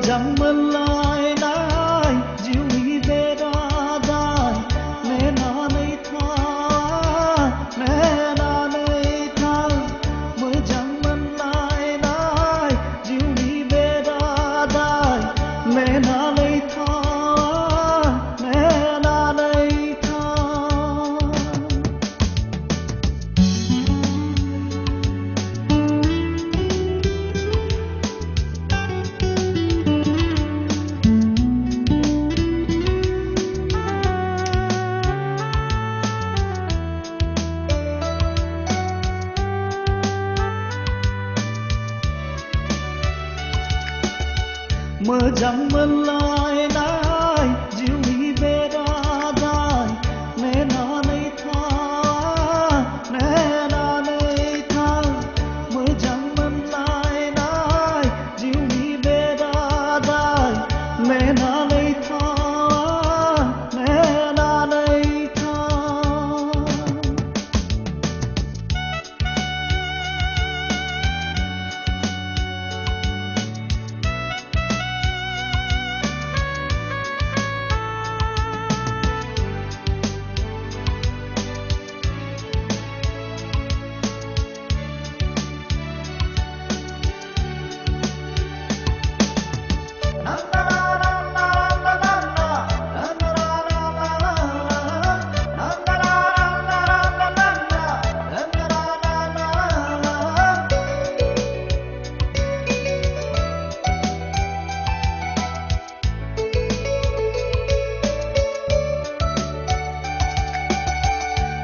मोजां मोनलायनाय जिउनि बेरादाय नेनानै था मोजां मोनलायनाय जिउनि बेरादाय नेनानै था मोजां मोनलायनाय जिउनि बेरादाय नेनानै था मोजां मोनलायनाय जिउनि बेरादाय नेनानै था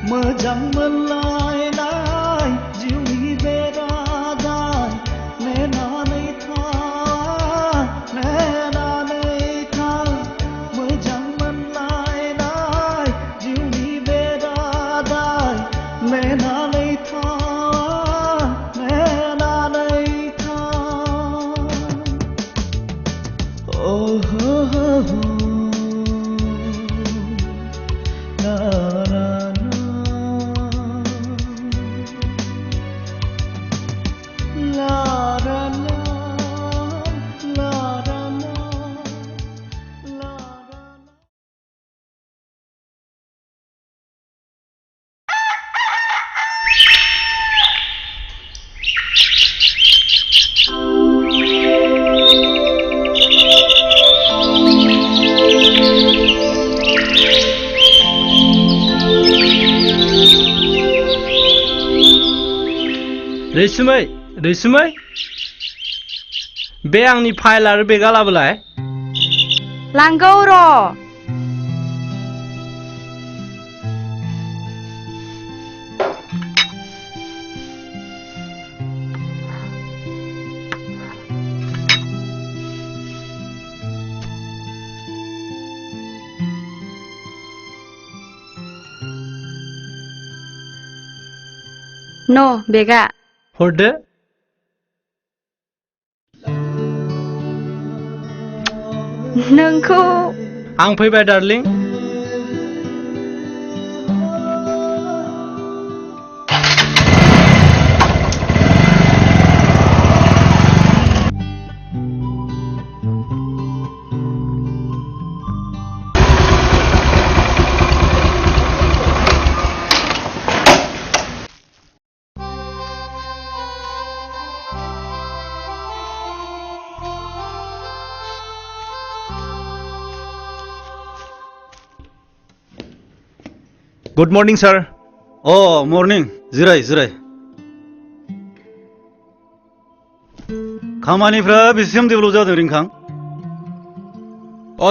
मोजां मोनलायनाय जिउनि बेरादाय नेनानै था मोजां मोनलायनाय जिउनि बेरादाय नेनानै था रैसुमै बे आंनि फाइल आरो बेगा लाबोलाय लांगौ र' न' बेगा हरदो नोंखौ आं फैबाय darling Good morning, sir. Oh, morning. जिराय. खामानिफ्रा बेसेबां डेभेलप जादों रिंखां?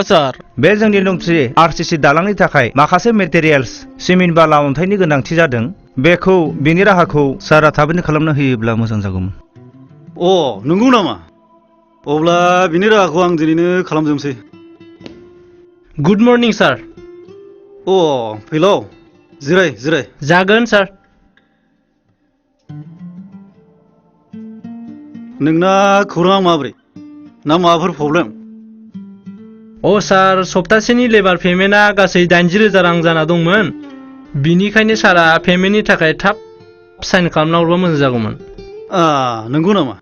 सार बे जोंनि लंथ्रि आरसीसी दालांनि थाखाय माखासे मेटेरियल्स सिमेन्ट बाला अन्थाइनि गोनांथि जादों। बेखौ बेनि राहाखौ सारा थाबैनो खालामनो होयोब्ला मोजां जागौमोन। नंगौ नामा? अब्ला बिनि राहाखौ आं दिनैनो खालामजोबसै। गुड मर्निं सार। फैलाव जिराय जागोन सार। नोंना खौराङा माबोरै? ना माबाफोर प्रब्लेम? सार सप्तासेनि लेबार पेमेन्टआ गासै 80,000 रां जाना दंमोन। बिनिखायनो सारा पेमेन्टनि थाखाय थाब साइन खालामना हरबा मोजां जागौमोन। नंगौ नामा?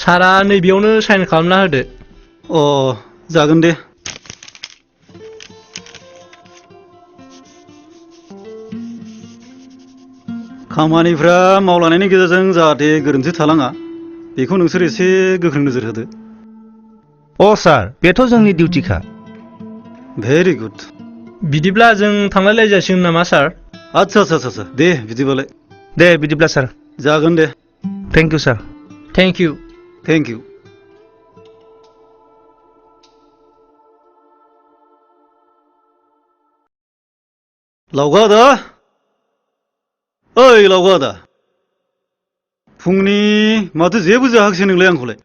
सारा नैबेयावनो साइन खालामना होदो। अ जागोन दे। खामानिफ्रा मावलांनायनि गेजेरजों जाहाथे गोरोन्थि थालाङा बेखौ नोंसोर एसे गोख्रों नोजोर होदो। अ सार, बेथ' जोंनि डिउटिखा। Very good. बिदिब्ला जों थांलायलाय जासिगोन नामा सार? आच्छा दे बिदिबालाय। दे बिदिब्ला सार। जागोन दे। Thank you sir. Thank you. Thank you. लावगा आदा, ओइ लावगा आदा, फुंनि माथो जेबो जाहोखसै नोंलाय आंखौलाय?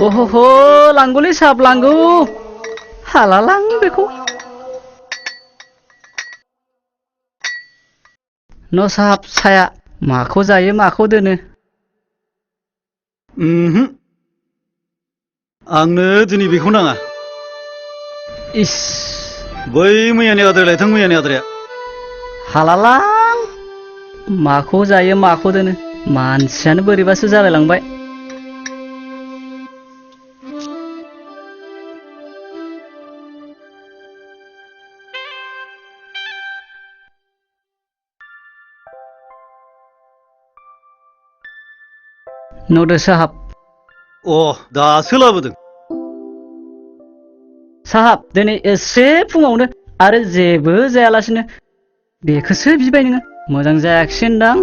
ओहो लांगौलै साहाब लांगौ। हाला लां बेखौ। न' साहाब साया माखौ जायो माखौ दोनो। आंनो दिनै बेखौ नाङा। इस बै मैयानि आद्राय लायथां मैयानि आद्राया। हालालां माखौ जायो माखौ दोनो मानसियानो बोरैबासो जालायलांबाय। न'दो साहाब। अ दासो लाबोदों। साहाब दिनै एसे फुङावनो आरो जेबो जायालासिनो बेखौसो बिबाय नोङो। मोजां जायाखिसै होनदां।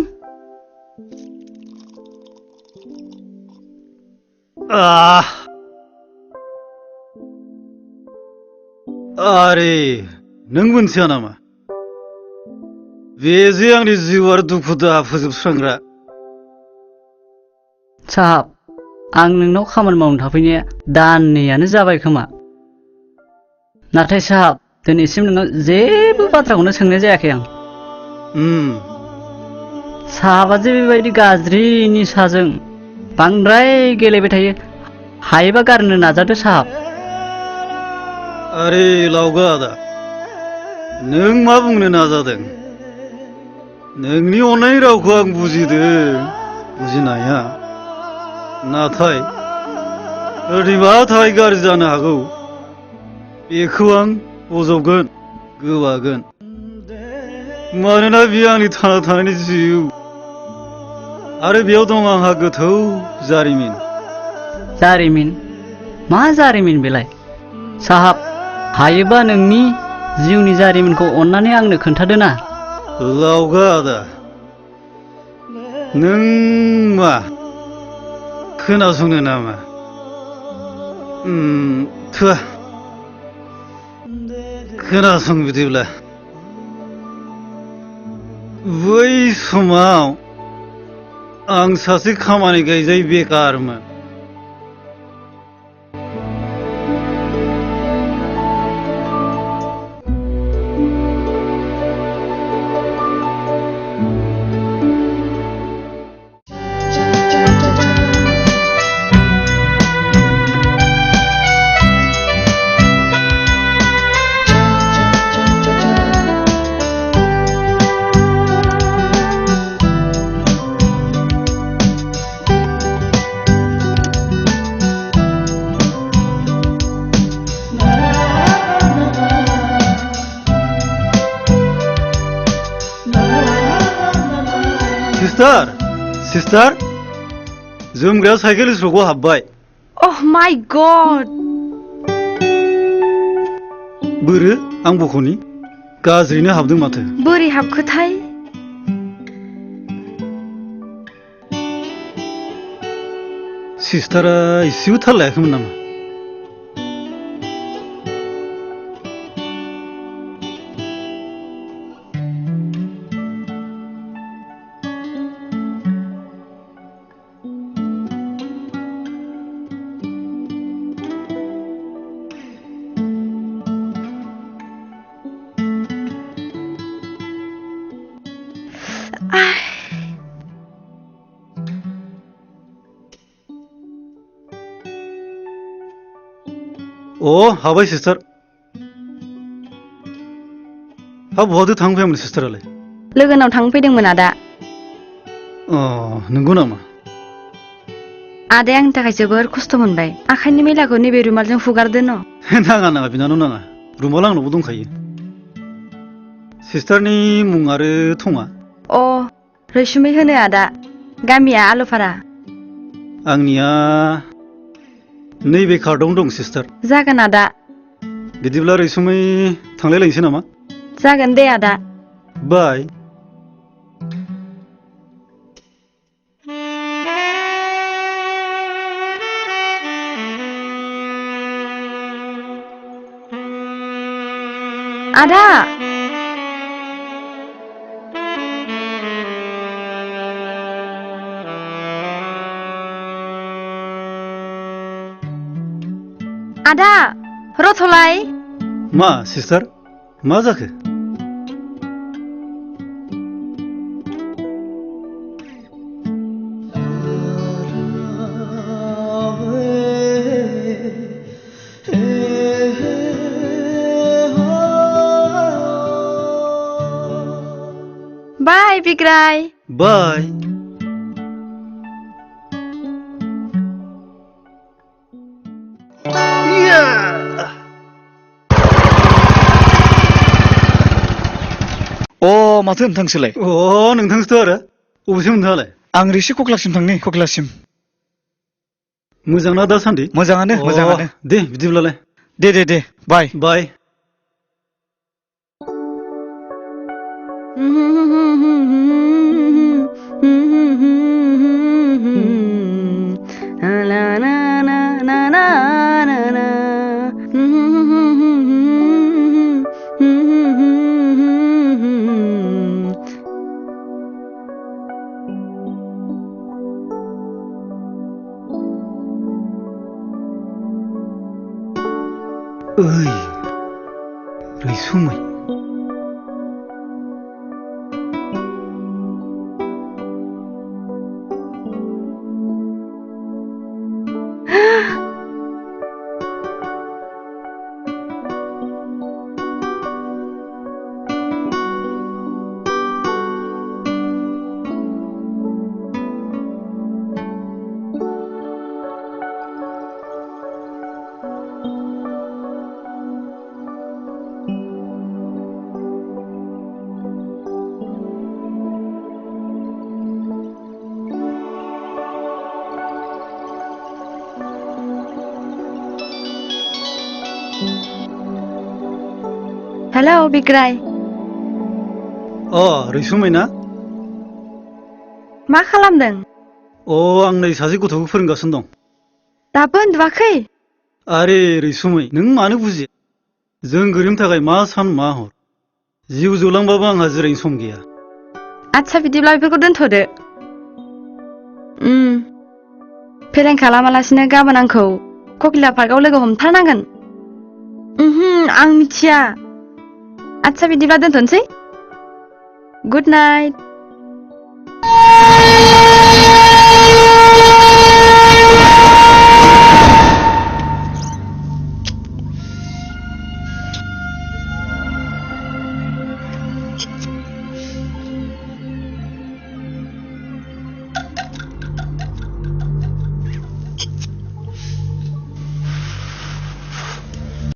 आरे नों मोनथिया नामा बे जे आंनि जिउ आरो दुखु दाहा फोजोबस्रांग्रा। साहाब आं नोंनाव खामानि मावनो थाफैनाया दाननैयानो जाबाय खोमा। नाथाय साहाब दिनैसिम नोंनाव जेबो बाथ्राखौनो सोंनाय जायाखै आं। साहाबा जे बेबायदि गाज्रि निसाजों बांद्राय गेलेबाय थायो, हायोबा गारनो नाजादो साहाब। आरे लावगा आदा, नों मा बुंनो नाजादों? नोंनि अननायनि रावखौ आं बुजिदों बुजिनाया, नाथाय सोरनिबा थाखाय गाज्रि जानो हागौ बेखौ आं बजबगोन गोबागोन। मानोना बेयो आंनि थांना थानायनि जिउ आरो बेयाव दं आंहा गोथौ जारिमिन। जारिमिन? मा जारिमिन बेलाय? साहाब हायोबा नोंनि जिउनि जारिमिनखौ अन्नानै आंनो खोन्थादो ना। लावगा आदा, नों मा खोनासंनो नामा? थुआ, खोनासं बिदिब्ला। बै समाव आं सासे खामानि गैजायै बेकारमोन। सिस्टार, जोमग्राया साइकेल स्ट्रकआव हाबबाय। Oh my god! बोरो आं बख'नि? गाज्रिनो हाबदों माथो। बोरै हाबखोथाय? सिस्टारा एसेबो थाल लायाखैमोन नामा? अ हाबाय सिस्टार। हा बहाथो थांफैयामोन सिस्टारालाय? लोगोनाव थांफैदोंमोन आदा। अ नंगौ नामा? आदाया आंनि थाखाय जोबोर खस्थ' मोनबाय आखाइनि मैलाखौ नैबे रुमालजों हुगारदो न नाङा नाङा बिनानाव नाङा रुमाल आंनावबो दंखायो सिस्टारनि मुं आरो थङा अ रैसुमै होनो आदा गामिया आलुफारा आंनिया नैबे कार्डआवनो दं सिस्टार जागोन आदा बिदिब्ला रैसुमै थांलायलायनोसै नामा जागोन दे आदा बाय आदा आदा रथलाय मा सिस्टार मा जाखो बाय बिग्राय बाय अ माथो नोंथांसोलाय अ नोंथांसोथ' आरो अबेसो नोंथाङालाय आं रिसि कक्लासिम थांनि कक्लासिम मोजांना दासान्दि मोजाङानो मोजाङानो दे बिदिब्लालाय दे बाय बाय ओइ रैसुमै हेलौ बिग्राय रैसुमै ना मा खालामदों आं नै सासे गथ'खौ फोरोंगासिनो दं दाबो उन्दुवाखै आरे रैसुमै नों मानो बुजिया जों गोरिबनि थाखाय मा सान मा हर जिउ जोबलांबाबो आंहा जिरायनो सम गैया आच्छा बिदिब्ला बेफोरखौ दोनथ'दो फेलें खालामालासिनो गाबोन आंखौ ककिला पार्कआव लोगो हमथारनांगोन आं मिथिया आच्छा बिदिब्ला दोनथ'नोसै गुड नाइट